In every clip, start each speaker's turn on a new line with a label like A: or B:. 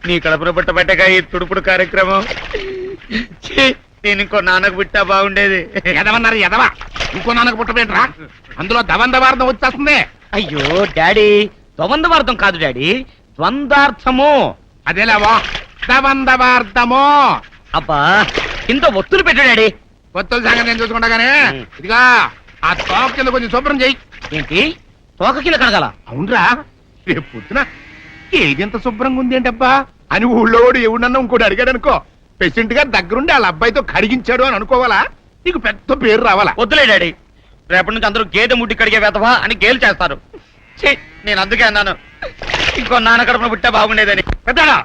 A: నీ కడుపున పుట్టబట్టక ఈ తుడుపుడు కార్యక్రమం. నేను ఇంకో నాన్నకు పుట్టా బాగుండేది.
B: ఎదవన్నారు ఎదవా, ఇంకో నాన్నకు పుట్టబెట్టరా, అందులో దవందవార్థం వచ్చేస్తుంది.
A: అయ్యో డాడీ, ద్వంద్వార్థం కాదు డాడీ, ద్వంద్వార్థము.
B: అదేలావా దవందవార్థము.
A: అబ్బా ఇంత ఒత్తులు పెట్టు డాడీ.
B: కొత్త సంగతి నేను చూసుకుంటా గానీ ఇదిగా ఆ తోక కింద కొంచెం శుభ్రం చెయ్యి.
A: ఏంటి తోక కింద కడగాల?
B: అవునరా, రేపు పొద్దున ఏదెంత శుభ్రంగా ఉంది ఏంటబ్బా అని ఊళ్ళో ఎవడన్నా ఇంకోటి అడిగాడు అనుకో, పేషెంట్ గారు దగ్గరుండి వాళ్ళ అబ్బాయితో కడిగించాడు అని అనుకోవాలా, నీకు పెద్ద పేరు రావాలా.
A: వద్దులే డాడీ, రేపటి నుంచి అందరూ గేదె ముడ్డి కడిగే వెతవా అని గేలు చేస్తారు. నేను అందుకే అన్నాను ఇంకో నాన్న కడుపున పుట్టా బాగుండేదని. పెద్దాడా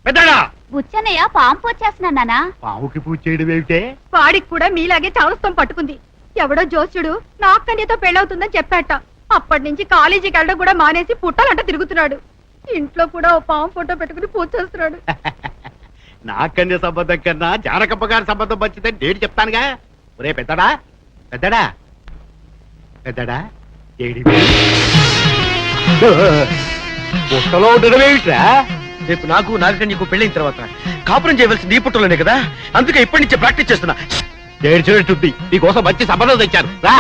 A: పెద్దాడా,
C: బుచ్చన్నయ్య పాంపు వచ్చేస్తున్నా నానా.
B: పావుకి పూజ చేయడం ఏమిటే?
D: వాడికి కూడా మీలాగే చౌరస్తం పట్టుకుంది. ఎవడో జోస్యుడు నా కన్యతో పెళ్ళవుతుందని చెప్పాట. అప్పటి నుంచి కాలేజీకి వెళ్ళడం కూడా మానేసి పుట్టాలంట తిరుగుతున్నాడు. ఇంట్లో కూడా ఓ పాము ఫోటో పెట్టుకుని పూజ చేస్తున్నాడు.
B: నా కన్య సంబంధం కన్నా జానకమ్మ గారి సంబంధం మంచిదని నేను చెప్తానుగా. ఒరే పెద్దడా పెద్దడా పెద్దడా, ఏడి పుట్టలో ఉండడం ఏమిట్రా?
A: రేపు నాకు నాగకన్యకు పెళ్ళైన తర్వాత కాపురం చేయవలసింది ఈ పుట్టలోనే కదా, అందుకే ఇప్పటి నుంచే ప్రాక్టీస్ చేస్తున్నా.
B: ఏడ్చినట్టుంది, నీకోసం మంచి సంబంధం తెచ్చాను రా.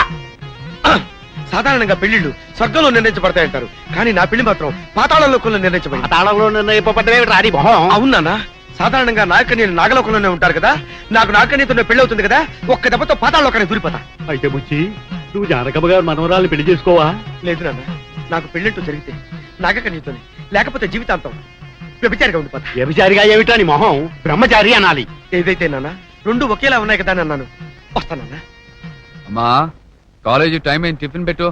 A: సాధారణంగా పెళ్లిళ్ళు స్వర్గంలో నిర్ణయించబడతాయంటారు, కానీ నా పెళ్లి మాత్రం పాతాళలోకంలో నిర్ణయించబడింది.
B: తాళంలో నిర్ణయింపబడ్డవేమిటి రాని మొహం?
A: అవునా? సాధారణంగా నాగకన్యలు నాగలోకంలోనే ఉంటారు కదా, నాకు నాగకన్యతో పెళ్లి అవుతుంది కదా, ఒక్క దెబ్బతో పాతాళలోకానికి దూరిపోతా.
B: అయితే బుచ్చి, నువ్వు జానకమ్మ గారు మనవరాలు పెళ్లి చేసుకోవా?
A: లేదు నాన్న, నాకు పెళ్లింటూ జరిగితే నాగకన్యతోనే, లేకపోతే జీవితాంతం వ్యభిచారిగా ఉండిపోతా.
B: వ్యభిచారిగా ఏమిటా నీ మొహం? బ్రహ్మచారి అనాలి.
A: ఏదైతే నాన్న, రెండు ఒకేలా ఉన్నాయి కదా అని అన్నాను. వస్తానన్నా.
E: అమ్మా కాలేజీ టైం అయింది, టిఫిన్ పెట్టు.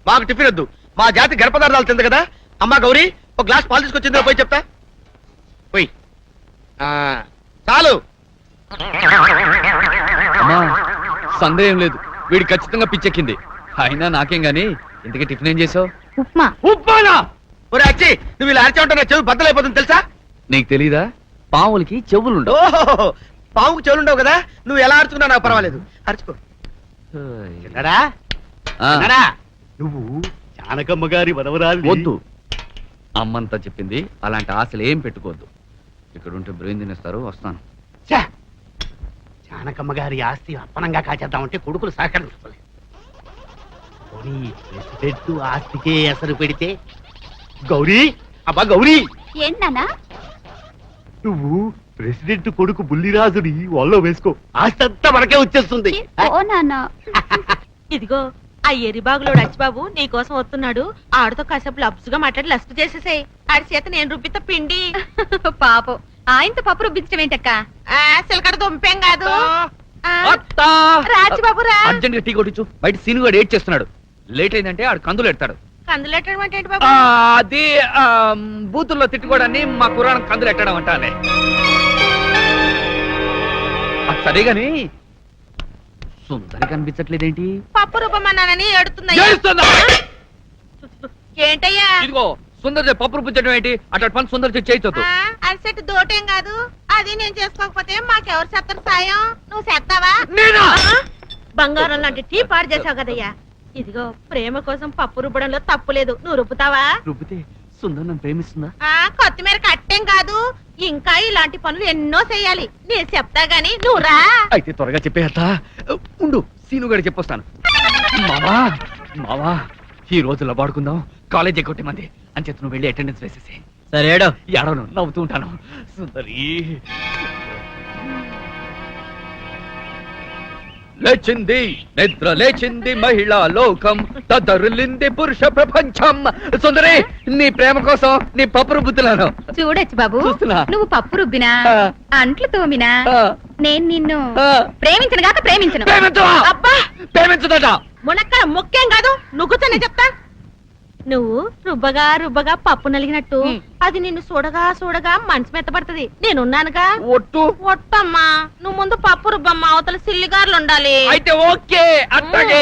A: మాకు టిఫిన్ వద్దు, మా జాతి గర్భపదార్థాలు తింది కదా. అమ్మా గౌరీ, ఒక గ్లాస్ పాలు తీసుకొచ్చిందో పోయి చెప్తా. పోయి చాలు.
E: అమ్మా సందేహం లేదు, వీడి ఖచ్చితంగా పిచ్చెక్కింది. అయినా నాకేం గాని, ఇంతకీ టిఫిన్ ఏం చేసావు?
C: ఉప్మా.
A: ఉప్మానా? ఒరే అచ్చి, నువ్వు ఇలా అరిచా ఉంటా నా చెవి బద్దలైపోతుంది తెలుసా?
E: నీకు తెలీదా, పావులకి చెవులుండవు.
A: ఓహో, పావుకు చెవులుండవు కదా, నువ్వు ఎలా అరుచుకున్నా నాకు పర్వాలేదు, అరుచుకో.
B: నువ్వు జానకమ్మ గారి మనవరాలు.
E: వద్దు, అమ్మంతా చెప్పింది, అలాంటి ఆశలు ఏం పెట్టుకోవద్దు. ఇక్కడ ఉంటే బ్రెయిన్ తినేస్తారు. వస్తాను.
B: జానకమ్మ గారి ఆస్తి అప్పనంగా కాచేద్దామంటే కొడుకులు సహకరించుకోలేదు. ప్రెసిడెంట్ ఆస్తికే ఎసరు పెడితే. గౌరీ, అబ్బా గౌరీ,
C: ఏంటన్నా?
B: నువ్వు ప్రెసిడెంట్ కొడుకు బుల్లిరాజుని వాళ్ళలో వేసుకో, ఆస్తి అంతా మనకే వచ్చేస్తుంది.
C: ఓ నాన్న.
D: ఇదిగో ఆ ఎరిబాగులోడు అచ్చిబాబు నీకోసం వస్తున్నాడు. ఆడితో కాసేపు లబ్సుగా మాట్లాడి లస్టు చేసేసాయి. ఆడి చేత నేను రుబ్బిత పిండి. పాపం ఆయనతో పప్పు రుబ్బించడం ఏంటక్క? సిలకడ దుంపేం కాదు. రాజబాబు రా,
E: అర్జెంట్ గా టీ కొట్టించు. బయట సీనుగాడు ఏడ్ చేస్తున్నాడు. లేట్ అయిందంటే ఆడు కందులు ఎడతాడు.
D: కందులెట్టడం అంటే ఏంటి బాబు?
E: అది బూతుల్లో తిట్టుకోవడాన్ని మా కుర్రానికి కందులు ఎట్టడం అంటానే. సరే గాని సుందరి కనిపించట్లేదేంటి?
D: పప్పు రూపమన్నానని ఏడుతుందా? ఏంటయ్యా
E: ఇదిగో సుందరి పప్పు రూపించడం ఏంటి? అట్లా పని సుందరి చేయొద్దు.
D: అరిసెట్టు దోటేం కాదు, అది నేను చేసుకోకపోతే మాకెవరు చేస్తారు సాయం? నువ్వు చేస్తావా? బంగారం లాంటి టీ పాడు చేసావు కదయ్యా. ఇదిగో ప్రేమ కోసం పప్పు రుబ్బడంలో తప్పు లేదు, నువ్వు రుబ్బుతావా?
E: రుబ్బితే సుందరి నన్ను ప్రేమిస్తుందా?
D: కొత్తిమీర కట్టేం కాదు, ఇంకా ఇలాంటి పనులు ఎన్నో చెయ్యాలి. నేను చెప్తా గాని నువ్వు రా.
E: అయితే త్వరగా చెప్పేట. ఉండు, సీనుగాడు చెప్పొస్తాను. మావా మావా, ఈ రోజుల్లో పాడుకుందాం, కాలేజ్ ఎక్కొట్టే మంది అని చెప్పి నువ్వు వెళ్ళి అటెండెన్స్ వేసేసి.
A: సరే ఏడో.
E: ఏడవను, నవ్వుతూ ఉంటాను. సుందరి లేచింది, నిద్ర లేచింది మహిళా లోకం, తదరిల్లింది పురుష ప్రపంచం. సుందరి, నీ ప్రేమ కోసం నీ పప్పు రుబ్బుతున్నాను.
C: చూడొచ్చు బాబు,
E: చూస్తున్నా.
C: నువ్వు పప్పు రుబ్బినా అంట్లు తోమినా నేను నిన్ను
E: ఆ.
C: ప్రేమించను గాక ప్రేమించను.
E: ప్రేమించవా?
D: అబ్బా
E: ప్రేమించదట.
D: మునక్కాయ ముక్కేం కాదు, నువ్వుతోనే చెప్తా. నువ్వు రుబ్బగా రుబ్బగా పప్పు నలిగినట్టు అది నిన్ను చూడగా చూడగా మనసు మెత్తపడుతుంది. నేనున్నానుగా.
E: ఒట్టు.
D: ఒట్టమ్మా, నువ్వు ముందు పప్పు రుబ్బమ్మా, అవతల సిల్లిగారులు ఉండాలి.
E: అయితే ఓకే, అట్లాగే.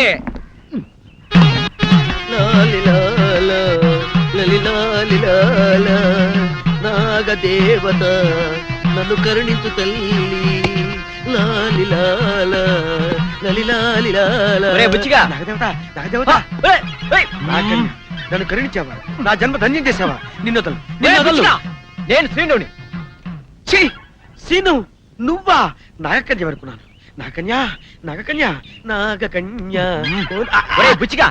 A: నాగదేవత నన్ను కరుణించు తల్లి,
E: ఒరేయ్ బుచ్చిగా.
F: నాగదేవత నాగదేవత నన్ను కరుణించావా నా జన్మ ధన్యం చేసావా నిన్ను వదలను. నిన్ను వదలను.
E: నేను శ్రీనుని.
F: ఛీ, సీను నువ్వా నాగకన్య వరకున్నాను. నాగకన్య నాగకన్య నాగకన్య
E: ఒరే బుచ్చిగా,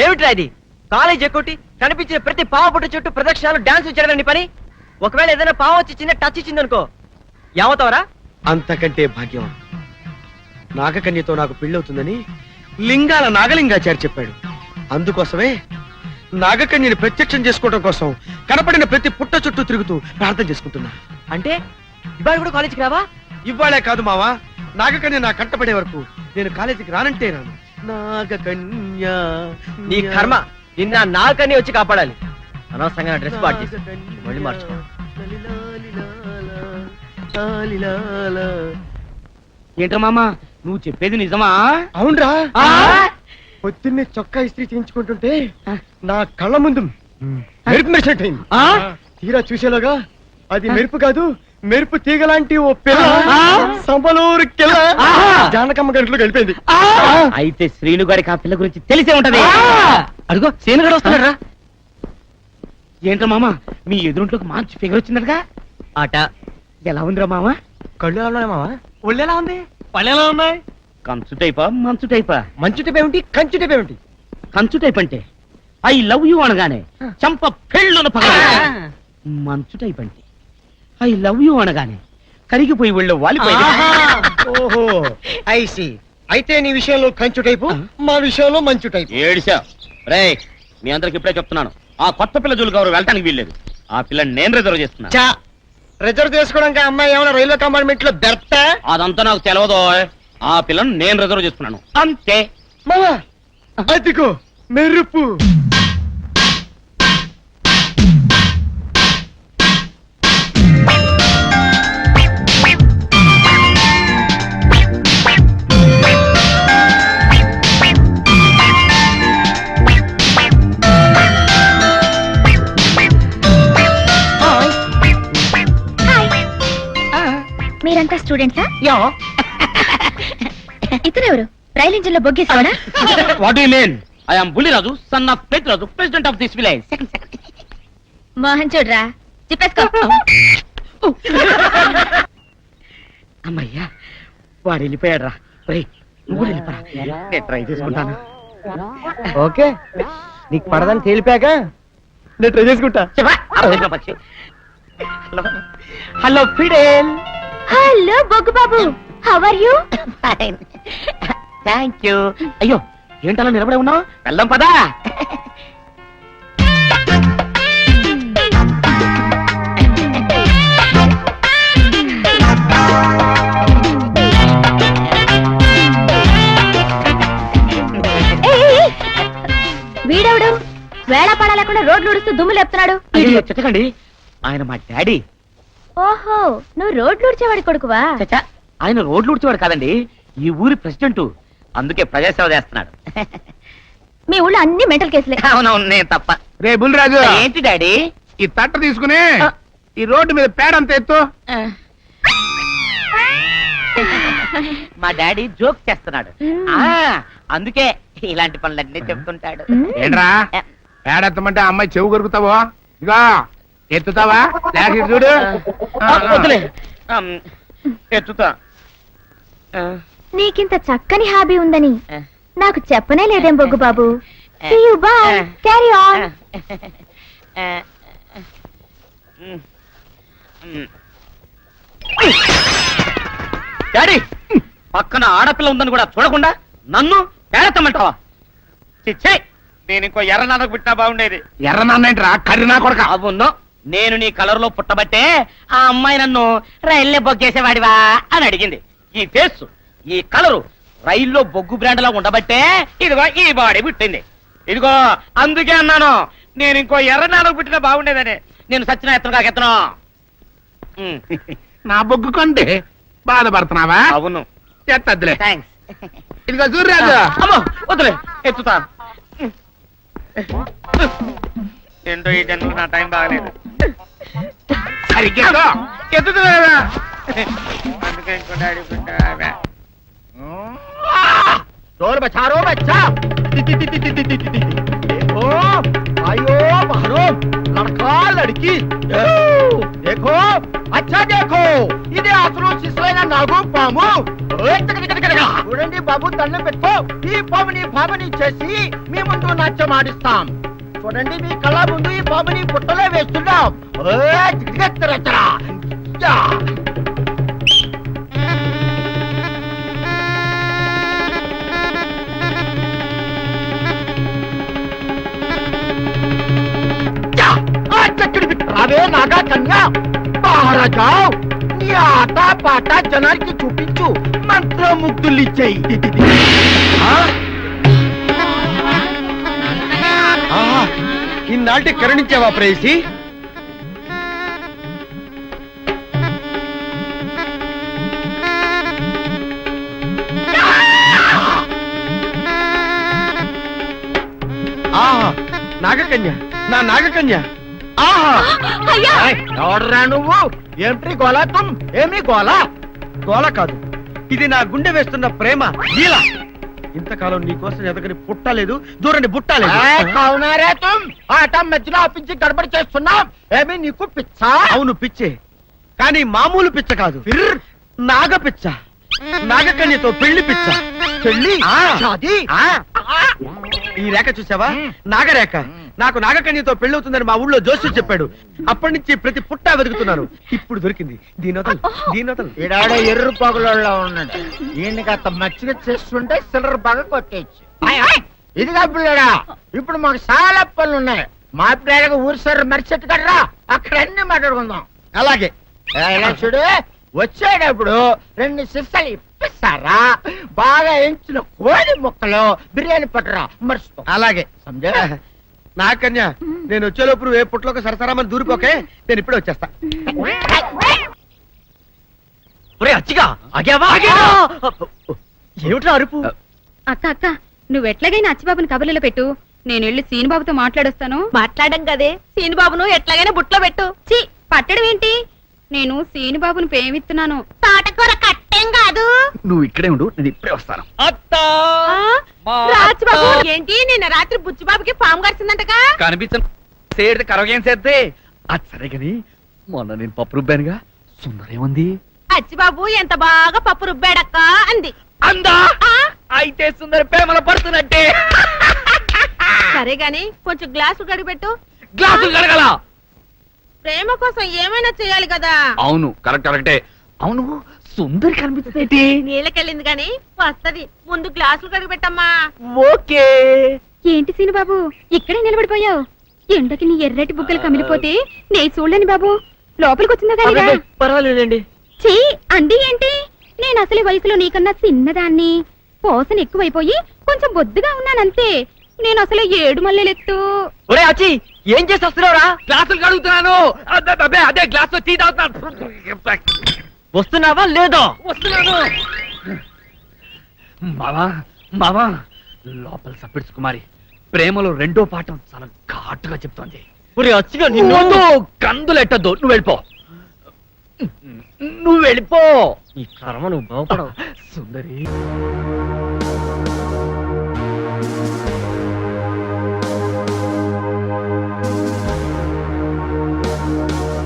E: ఏమిట్రా ఇది? కాలేజ్ ఎక్కొట్టి కనిపించిన ప్రతి పావ పుట్ట చుట్టూ ప్రదక్షిణాలు డాన్స్ చేయడం నీ పని. ఒకవేళ ఏదైనా పావ వచ్చి చిన్న టచ్ ఇచ్చిందనుకో ఏమవుతావరా?
F: అంతకంటే భాగ్యం. నాగకన్యతో నాకు పెళ్ళవుతుందని లింగాల నాగలింగాచారి చెప్పాడు. అందుకోసమే నాగకన్యని ప్రత్యక్షం చేసుకోవడం కోసం కనపడిన ప్రతి పుట్ట చుట్టూ తిరుగుతూ ప్రార్థన చేసుకుంటున్నా.
E: అంటే ఇవాళ కూడా కాలేజీకి రావా?
F: ఇవ్వాలే కాదు మావా, నాగకన్య నా కంటపడే వరకు నేను కాలేజీకి రానంటే రాను. నాగకన్య
E: నీ కర్మ, నిన్న నాకని వచ్చి కాపాడాలి. అనవసరంగా నా డ్రెస్ పాటు చేసి మళ్ళీ మార్చుకో. ఏంట్రా మామ, నువ్వు చెప్పేది నిజమా?
F: అవునరా, పొద్దున్నే చొక్కా ఇస్త్రీ చేయించుకుంటుంటే నా కళ్ళ ముందు మెరుపు మెరిసినట్టయింది. తీరా చూసేలోగా అది మెరుపు కాదు, మెరుపు తీగలాంటి ఓ పిల్ల సంబలూరు కిల్ల జానకమ్మ గంటలో గడిపోయింది.
A: అయితే శ్రీను గారికి ఆ పిల్ల గురించి తెలిసే ఉంటది.
E: అడుగో సీను గడు వస్తున్నారా?
A: ఏంట్రా మామ, మీ ఎదురుంట్లోకి మంచి ఫిగర్ వచ్చిందటగా?
E: ఆట
A: ఎలా ఉందిరా మామ?
F: కళ్ళు ఎలా ఉన్నాయి మావా? ఒళ్ళు ఎలా ఉంది? పళ్ళు ఎలా ఉన్నాయి?
A: కంచు టైపా మంచు టైపా?
F: మంచు టైప్ ఏమిటి, కంచు టైప్ ఏమిటి?
A: కంచు టైప్ అంటే ఐ లవ్ యూ అనగానే చంప పెళ్ళున పగల. మంచు టైప్ అంటే ఐ లవ్ యూ అనగానే కరిగిపోయి వీళ్ళు వాలిపోయి.
F: ఓహో ఐసి. అయితే నీ విషయంలో కంచు టైపు, మా విషయంలో మంచు టైపు.
A: ఏడిసా రే, మీ అందరికి ఇప్పుడే చెప్తున్నాను, ఆ కొత్త పిల్ల జోలికి ఎవరు వెళ్ళటానికి వీల్లేదు. ఆ పిల్లని నేను రిజర్వ్ చేస్తున్నా.
F: చా, రిజర్వ్ చేసుకోవడానికి అమ్మాయి ఏమైనా రైల్వే కంపార్ట్మెంట్ లో బెర్త?
A: అదంతా నాకు తెలవదో. ఆ పిల్లని నేను రిజర్వ్ చేసుకున్నాను అంతే.
F: మావా అదిగో మెరుపు.
C: మీరంతా స్టూడెంట్సా? ఇతనెవరు? రైలు ఇంజిన్ లో బొగ్గేసాడా?
A: What do you mean? I am Bulliraju, son of Peddiraju, president of this village.
C: Mohan చూడరా, చెప్పేసుకో.
A: అమ్మయ్యా, వాడు వెళ్ళిపోయాడు రా. నువ్వు వెళ్ళిపోరా, నేను ట్రై చేసుకుంటాను.
F: ఓకే, నీకు పడదని తేలిపాక నేను ట్రై చేసుకుంటా.
A: Hello Fidel.
C: Hello Boggu Babu, how are you?
A: Thank you. అయ్యో, ఏంటలా నిలబడే ఉన్నావు? వెళ్దాం పదా.
C: వీడెవడు వేళ పడా లేకుండా రోడ్లు ఉడుస్తూ దుమ్ము లేపుతున్నాడు?
A: అయ్యో, చెత్తకండి, ఆయన మా డాడీ.
C: ఓహో, నువ్వు రోడ్లు ఉడిచేవాడి కొడుకువా?
A: చచ్చా, ఆయన రోడ్లు ఉడిచేవాడు కాదండి, ఈ ఊరి ప్రెసిడెంట్. అందుకే ప్రజాసేవ చేస్తున్నాడు.
C: మీ ఊళ్ళో అన్ని మెంటల్ కేసులే.
A: అవునవును, నేను తప్ప.
B: రే బుల్లిరాజు,
A: ఏంటి డాడీ?
B: ఈ తట్ట తీసుకుని ఈ రోడ్డు మీద పేడంత ఎత్తు.
A: మా డాడీ జోక్ చేస్తున్నాడు. ఆ, అందుకే ఇలాంటి పనులన్నీ చెప్తుంటాడు.
B: ఏంట్రా పేడెత్తమంటే ఆ అమ్మాయి చెవు కొరుకుతావో? ఇదిగో ఎత్తుతావా? లేక ఇటు చూడు.
A: వద్దులే, ఎత్తుతా.
C: నీకింత చక్కని హాబీ ఉందని నాకు చెప్పనే లేదేం బొగ్గు బాబు. See you, bye. Carry on.
A: Daddy, పక్కన ఆడపిల్ల ఉందని కూడా చూడకుండా నన్ను పేడెత్తమంటావా? చిచ్చే, నేను ఇంకో ఎర్ర నాన్నకు పుట్టినా బాగుండేది.
B: ఎర్ర నాన్నేంట్రా, కర్రీ నా కొడక.
A: అవును, నేను నీ కలర్ లో పుట్టబట్టే ఆ అమ్మాయి నన్ను రైల్లో బొగ్గేసేవాడివా అని అడిగింది. ఈ ఫేస్, ఈ కలరు రైల్లో బొగ్గు బ్రాండ్ లా ఉండబట్టే ఇదిగో ఈ బాడీ పుట్టింది. ఇదిగో అందుకే అన్నాను, నేను ఇంకో ఎర్ర నాన్నకు పుట్టినా బాగుండేదని. నేను సచిన ఎత్తను కాకెత్తను.
B: నా బొగ్గు కొంటే బాధపడుతున్నావా?
A: అవును,
B: ఎత్తద్దులే.
A: థ్యాంక్స్.
B: ఇదిగో సూర్యరాజు,
A: అమ్మో వద్దులే, ఎత్తుతా. ఏంటో ఈ జన్మకు నా టైం బాగలేదు.
B: సరిగ్గా
A: ఎత్తుతున్నా.
B: అందుకే ఇంకో డాడీ పుట్టావే. रोल बचा रो बच्चा देखो आयो बाहरो लड़का लड़की देखो अच्छा देखो इधे అసలు శిశులైన నాగు పాము చూడండి బాబు తల్లి పెట్టుకో ఈ పాముని పాముని చేసి మీ ముందు నాట్యం ఆడిస్తాం చూడండి మీ కళ్ళ ముందు ఈ పాముని పుట్టలో వేస్తున్నాం రావే నాగా కన్యా బాహర జాओ నీ ఆట పాట జనానికి చూపించు మంత్రముగ్ధులు ఇచ్చేయి
F: ఇన్నాటి కరుణించావా ప్రేయసి ఆహా నాగకన్య నా నాగకన్య ఆహా
B: ఎవడరా నువ్వు ఏమిటి గోలా తుమ్ ఏమి గోలా
F: గోల కాదు ఇది నా గుండె వేస్తున్న ప్రేమ లీల ఇంతకాలం నీ కోసం ఎదగని పుట్టలేదు దూరని బుట్టలేదు
B: అవునారే తుమ్ ఆట మధ్యలో ఆపించి గడబడి చేస్తున్నాం ఏమి నీకు పిచ్చా
F: అవును పిచ్చే కానీ మామూలు పిచ్చ కాదు నాగ పిచ్చ నాగకన్యతో పెళ్లి పిచ్చ
B: పెళ్లి
F: ఆ.
B: షాదీ
F: ఈ రేఖ చూసావా నాగరేఖ నాకు నాగకన్యతో పెళ్ళవుతుందని మా ఊళ్ళో జోస్యం చెప్పాడు అప్పటి నుంచి ప్రతి పుట్టా వెతుకుతున్నాను ఇప్పుడు దొరికింది దీనోతలు
B: ఈడాడ ఎర్ర పగులలో ఉన్నాడు ఈయనకి అంత మచ్చిగా చేస్తుంటే సిల్లర్ బాగా కొట్టేచ్చు ఇదిగా పిల్లడా ఇప్పుడు మాకు చాలా పనులు ఉన్నాయి మా పిల్లలకి ఊరు సర్ర మరిచెట్టు కర్రా అక్కడ అన్ని మాట్లాడుకుందాం
F: అలాగే
B: ఇలా చూడు వచ్చేటప్పుడు 2 సిస్సలు ఇప్పిస్తారా బాగా ఎంచిన కోడి ముక్కలు బిర్యానీ పట్టరా మర్చిపో
F: అలాగే
B: సమజా
F: నాగకన్య నేను వచ్చేలోపు ఏ పుట్లోకి సరసరామని దూరిపోకే నేను ఇప్పుడే వచ్చేస్తా
E: ఒరే అచ్చిగా ఆగావా ఏమిట్రా అరుపు
D: అక్క అక్క నువ్వెట్లాగైనా అచ్చిబాబుని కబుర్లలో పెట్టు నేను వెళ్ళి సీనుబాబుతో మాట్లాడొస్తాను మాట్లాడడం కదే సీనుబాబును ఎట్లాగైనా బుట్లో పెట్టు చి పట్టడం ఏంటి నేను సీనుబాబుని ప్రేమిస్తున్నాను తాటకూర కట్టేం కాదు
B: నువ్వు ఇక్కడే ఉండు నేను ఇప్పుడే వస్తాను
D: రాజుబాబు ఏంటి నిన్న రాత్రి బుచ్చిబాబుకి పాము కరిచిందంటగా
A: కనిపించే కరగేం చేస్తే అది సరే గాని మొన్న నేను పప్పు రుబ్బానుగా సుందరేముంది
D: అచ్చిబాబు ఎంత బాగా పప్పు రుబ్బాడక్క అంది
A: అందా అయితే సుందర ప్రేమలో పడుతున్నట్టే
D: సరే గాని కొంచెం గ్లాసు గడిపెట్టు
A: గ్లాసులు కడగల
D: ప్రేమ కోసం ఏమైనా చేయాలి కదా
A: అవును కరెక్టే అవును సుందరి కనిపిస్తుంది
D: నీళ్ళకెళ్ళింది గాని వస్తది ముందు గ్లాసులు కడిగిపెట్టమ్మా
A: ఓకే
C: ఏంటి సీను బాబు ఇక్కడే నిలబడిపోయావు ఎండకి నీ ఎర్రటి బుగ్గలు కమిలిపోతే నే చూడలేని బాబు లోపలికి వచ్చిందా గానిగా
E: పర్వాలేదండి
C: చీ అండి ఏంటి నేను అసలు వయసులో నీకన్నా చిన్నదాన్ని పోసన ఎక్కువైపోయి కొంచెం బొద్దుగా ఉన్నానంతే నేను అసలు 7 మల్లెలెత్తు
E: ఒరే అచ్చి ఏం చేసి వస్తున్నావురా
A: గ్లాసులు కడుగుతున్నాను అదే గ్లాస్ టీ తాగుతున్నాను
E: వస్తున్నావా లేదో
A: వస్తున్నాను మావా లోపల సప్పిడ్స్ కుమారి ప్రేమలో రెండో పాఠం చాలా ఘాటుగా చెప్తోంది
E: ఒరే అచ్చిగా నిన్ను
A: కందులెట్టద్దు నువ్వు వెళ్ళిపో
E: ఈ కర్మ నువ్వు బాగుపడవు
A: సుందరి